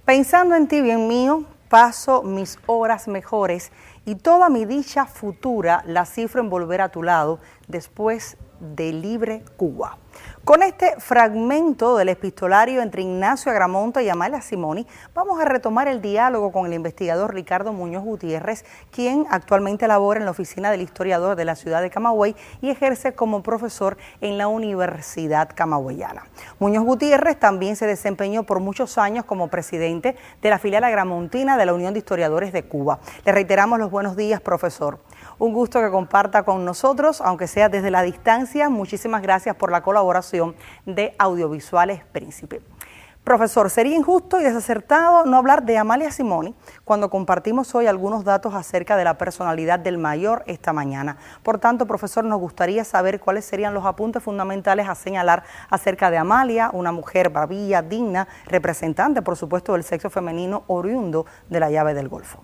Pensando en ti, bien mío, paso mis horas mejores y toda mi dicha futura la cifro en volver a tu lado después de Libre Cuba. Con este fragmento del epistolario entre Ignacio Agramonte y Amalia Simoni, vamos a retomar el diálogo con el investigador Ricardo Muñoz Gutiérrez, quien actualmente labora en la oficina del historiador de la ciudad de Camagüey y ejerce como profesor en la Universidad Camagüeyana. Muñoz Gutiérrez también se desempeñó por muchos años como presidente de la filial agramontina de la Unión de Historiadores de Cuba. Le reiteramos los buenos días, profesor. Un gusto que comparta con nosotros, aunque sea desde la distancia. Muchísimas gracias por la colaboración de Audiovisuales Príncipe. Profesor, sería injusto y desacertado no hablar de Amalia Simoni cuando compartimos hoy algunos datos acerca de la personalidad del mayor esta mañana. Por tanto, profesor, nos gustaría saber cuáles serían los apuntes fundamentales a señalar acerca de Amalia, una mujer bravía, digna, representante, por supuesto, del sexo femenino oriundo de la llave del Golfo.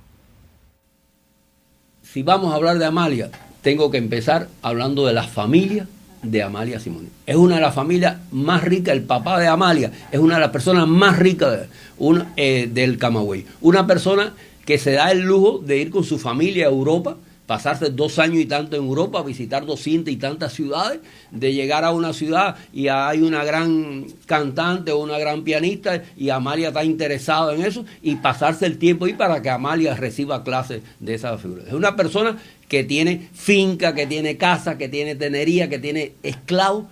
Si vamos a hablar de Amalia, tengo que empezar hablando de la familia de Amalia Simoni. Es una de las familias más ricas, el papá de Amalia es una de las personas más ricas del Camagüey. Una persona que se da el lujo de ir con su familia a Europa, pasarse 2 años y tanto en Europa, visitar 200 y tantas ciudades, de llegar a una ciudad y hay una gran cantante o una gran pianista y Amalia está interesada en eso y pasarse el tiempo ahí para que Amalia reciba clases de esa figura. Es una persona que tiene finca, que tiene casa, que tiene tenería, que tiene esclavos,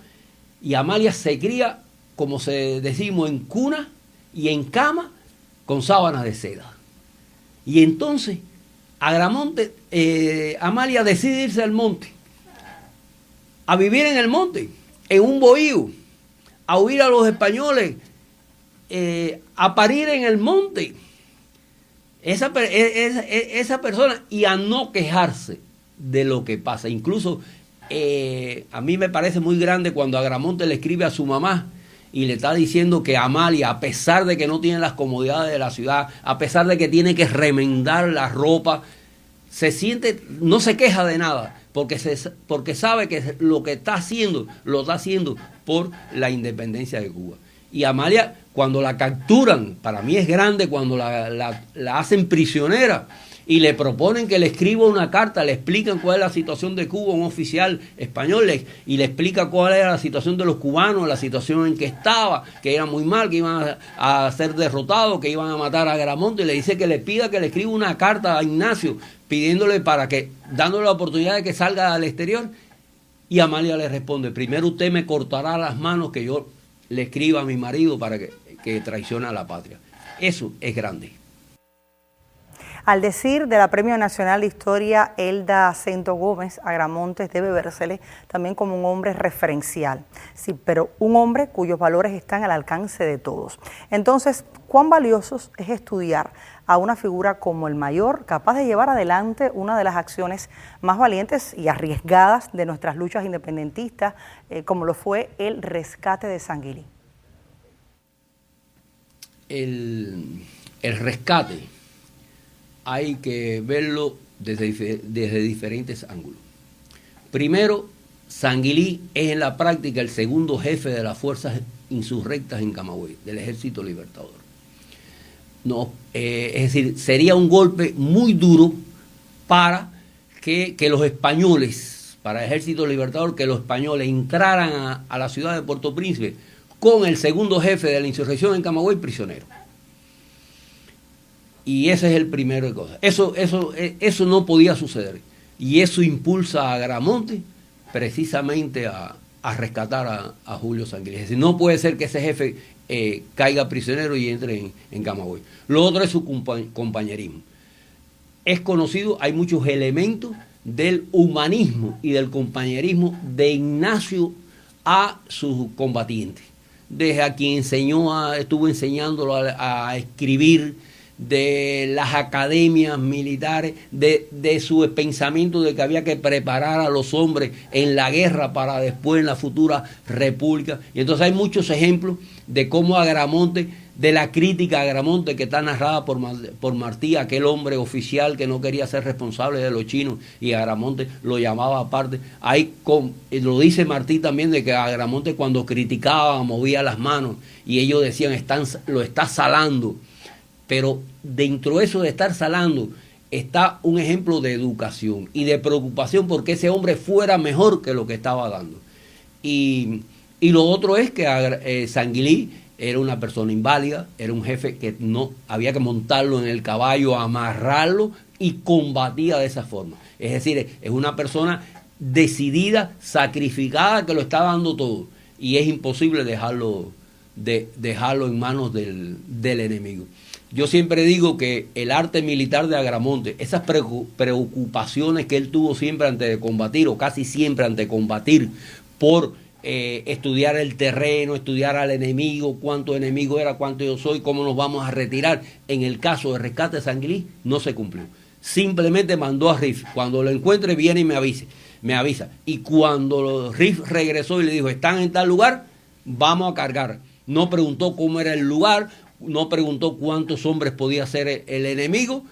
y Amalia se cría, como se decimos, en cuna y en cama con sábanas de seda. Y entonces Agramonte, Amalia decide irse al monte, a vivir en el monte, en un bohío, a huir a los españoles, a parir en el monte. Esa persona, y a no quejarse de lo que pasa. Incluso a mí me parece muy grande cuando Agramonte le escribe a su mamá y le está diciendo que Amalia, a pesar de que no tiene las comodidades de la ciudad, a pesar de que tiene que remendar la ropa, se siente, no se queja de nada, porque sabe que lo que está haciendo, lo está haciendo por la independencia de Cuba. Y Amalia, cuando la capturan, para mí es grande cuando la hacen prisionera y le proponen que le escriba una carta, le explican cuál es la situación de Cuba, un oficial español, y le explica cuál era la situación de los cubanos, la situación en que estaba, que era muy mal, que iban a ser derrotados, que iban a matar a Agramonte, y le dice que le pida que le escriba una carta a Ignacio, pidiéndole dándole la oportunidad de que salga al exterior, y Amalia le responde: primero usted me cortará las manos que yo le escriba a mi marido para que traicione a la patria. Eso es grande. Al decir de la Premio Nacional de Historia Elda Cento Gómez, Agramonte debe vérsele también como un hombre referencial, sí, pero un hombre cuyos valores están al alcance de todos. Entonces, ¿cuán valiosos es estudiar a una figura como el mayor, capaz de llevar adelante una de las acciones más valientes y arriesgadas de nuestras luchas independentistas, como lo fue el rescate de Sanguilí? El rescate hay que verlo desde diferentes ángulos. Primero, Sanguilí es en la práctica el segundo jefe de las fuerzas insurrectas en Camagüey, del Ejército Libertador. No, es decir, sería un golpe muy duro para que los españoles, para el Ejército Libertador, que los españoles entraran a la ciudad de Puerto Príncipe con el segundo jefe de la insurrección en Camagüey prisionero. Y ese es el primero de cosas. Eso no podía suceder. Y eso impulsa a Agramonte precisamente a rescatar a Julio Sanguilí. Es decir, no puede ser que ese jefe caiga prisionero y entre en Camagüey. Lo otro es su compañerismo. Es conocido, hay muchos elementos del humanismo y del compañerismo de Ignacio a sus combatientes. Desde a quien estuvo enseñándolo a escribir, de las academias militares, de su pensamiento de que había que preparar a los hombres en la guerra para después en la futura república. Y entonces hay muchos ejemplos de cómo Agramonte, de la crítica a Agramonte que está narrada por Martí, aquel hombre oficial que no quería ser responsable de los chinos, y Agramonte lo llamaba aparte. Ahí lo dice Martí también, de que Agramonte cuando criticaba movía las manos y ellos decían: lo está salando. pero dentro de eso de estar salando está un ejemplo de educación y de preocupación porque ese hombre fuera mejor que lo que estaba dando. Y lo otro es que Sanguilí era una persona inválida, era un jefe que no había que montarlo en el caballo, amarrarlo y combatía de esa forma. Es decir, es una persona decidida, sacrificada, que lo está dando todo y es imposible dejarlo en manos del enemigo. Yo siempre digo que el arte militar de Agramonte, esas preocupaciones que él tuvo siempre antes de combatir, o casi siempre antes de combatir, por estudiar el terreno, estudiar al enemigo, cuánto enemigo era, cuánto yo soy, cómo nos vamos a retirar. En el caso de Rescate de Sanguilí, no se cumplió. Simplemente mandó a Riff, cuando lo encuentre viene y me avisa. Y cuando Riff regresó y le dijo, están en tal lugar, vamos a cargar. No preguntó cómo era el lugar, no preguntó cuántos hombres podía ser el enemigo.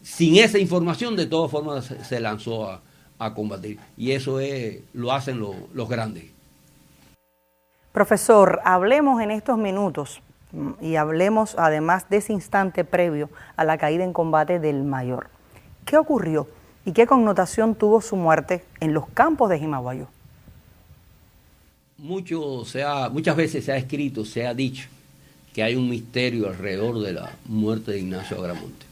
Sin esa información, de todas formas, se lanzó a combatir. Y eso lo hacen los grandes. Profesor, hablemos en estos minutos y hablemos además de ese instante previo a la caída en combate del mayor. ¿Qué ocurrió y qué connotación tuvo su muerte en los campos de Jimaguayú? Muchas veces se ha escrito, se ha dicho que hay un misterio alrededor de la muerte de Ignacio Agramonte.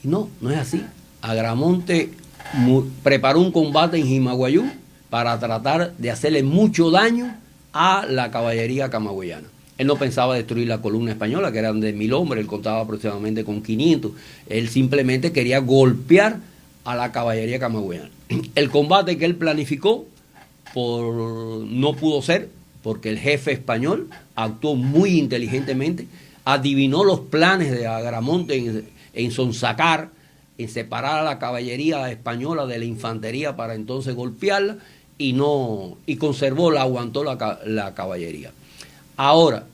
Y no es así. Agramonte preparó un combate en Jimaguayú para tratar de hacerle mucho daño a la caballería camagüeyana. Él no pensaba destruir la columna española, que eran de 1000 hombres, él contaba aproximadamente con 500. Él simplemente quería golpear a la caballería camagüeyana. El combate que él planificó no pudo ser, porque el jefe español actuó muy inteligentemente, adivinó los planes de Agramonte en sonsacar, en separar a la caballería española de la infantería para entonces golpearla, y conservó, aguantó la caballería. Ahora,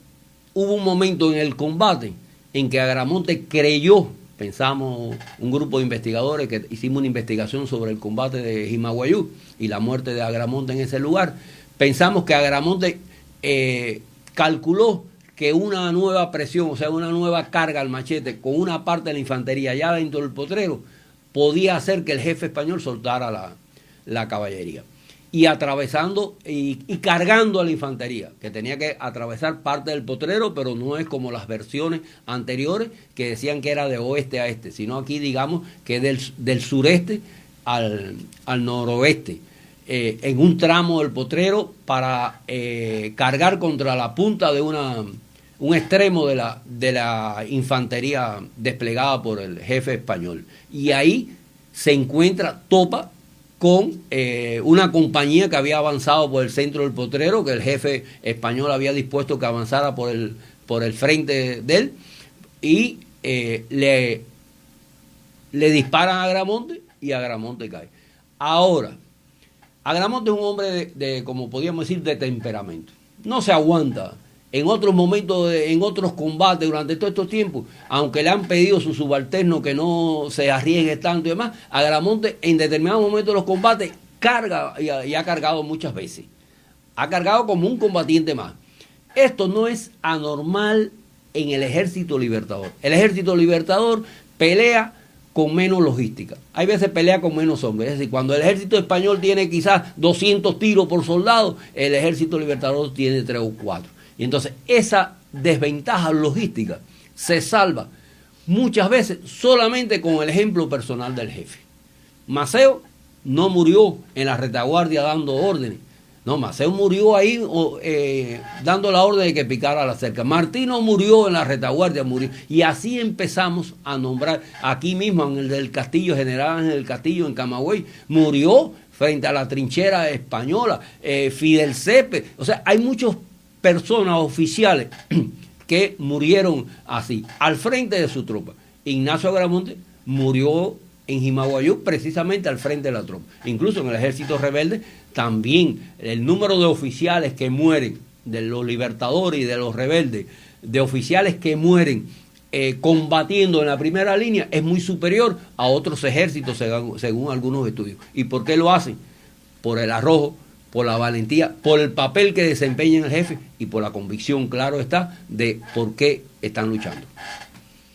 hubo un momento en el combate en que Agramonte creyó, pensamos un grupo de investigadores que hicimos una investigación sobre el combate de Jimaguayú y la muerte de Agramonte en ese lugar, pensamos que Agramonte calculó que una nueva presión, o sea, una nueva carga al machete con una parte de la infantería ya dentro del potrero, podía hacer que el jefe español soltara la caballería. Y atravesando y cargando a la infantería, que tenía que atravesar parte del potrero, pero no es como las versiones anteriores que decían que era de oeste a este, sino aquí digamos que es del sureste al noroeste, en un tramo del potrero para cargar contra la punta de un extremo de la infantería desplegada por el jefe español. Y ahí se topa con una compañía que había avanzado por el centro del potrero, que el jefe español había dispuesto que avanzara por el frente de él, y le disparan a Agramonte y Agramonte cae. Ahora, Agramonte es un hombre de, como podríamos decir, de temperamento. No se aguanta. En otros momentos, en otros combates durante todos estos tiempos, aunque le han pedido a su subalterno que no se arriesgue tanto y demás, Agramonte en determinados momentos de los combates carga y ha cargado muchas veces. Ha cargado como un combatiente más. Esto no es anormal en el Ejército Libertador. El Ejército Libertador pelea con menos logística. Hay veces pelea con menos hombres. Es decir, cuando el ejército español tiene quizás 200 tiros por soldado, el Ejército Libertador tiene 3 o 4. Y entonces esa desventaja logística se salva muchas veces solamente con el ejemplo personal del jefe. Maceo no murió en la retaguardia dando órdenes. No, Maceo murió ahí dando la orden de que picara la cerca. Martino murió en la retaguardia, murió. Y así empezamos a nombrar aquí mismo en el del Castillo, General Ángel del Castillo en Camagüey, murió frente a la trinchera española, Fidel Cepe. O sea, hay muchos personas oficiales que murieron así, al frente de su tropa. Ignacio Agramonte murió en Jimaguayú precisamente al frente de la tropa. Incluso en el ejército rebelde también el número de oficiales que mueren, de los libertadores y de los rebeldes, de oficiales que mueren combatiendo en la primera línea es muy superior a otros ejércitos según algunos estudios. ¿Y por qué lo hacen? Por el arrojo, por la valentía, por el papel que desempeña el jefe y por la convicción, claro está, de por qué están luchando.